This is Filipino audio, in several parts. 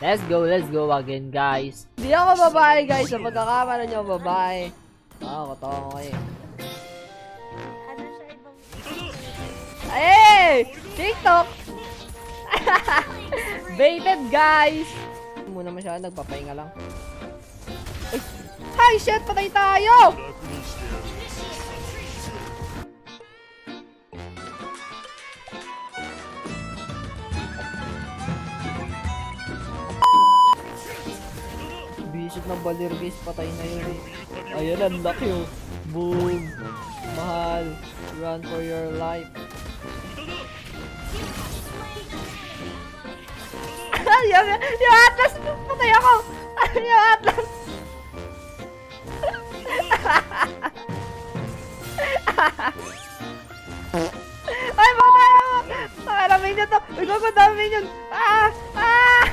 Let's go again, guys. Hindi ako babae, guys. Sa pagkakamala niyo, babae. Kotongo kayo. Ano siya ibang... Hey! TikTok! Baited, guys! Muna masyado, nagpapahinga lang. Ay! Hi, shit! Patay tayo! Bisip ng balir, guys. Patay na yun. Ayan, ang laki oh. Boom! Mahal. Run for your life. yung Atlas! Patay ako! Yung Atlas! Ay, patay ako! Pakaramin nyo to! Uy, gagandami nyo! Ah! Ah!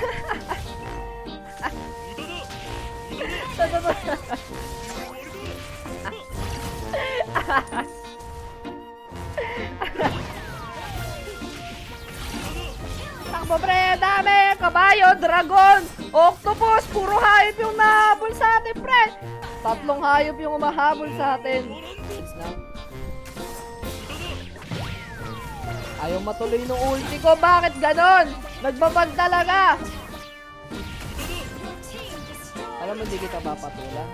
Takbo pre, dami! Kabayo, dragon, octopus, puro hayop yung nahabol sa atin pre! Tatlong hayop yung umahabol sa atin. Please na. Ayaw matuloy ng ulti ko, bakit ganon? Nagbabag talaga! Alam mo, hindi kita papatulan.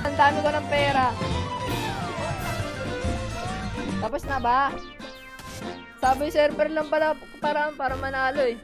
Ang dami ko ng pera. Tapos na ba? Sabi server lang pala para manalo eh.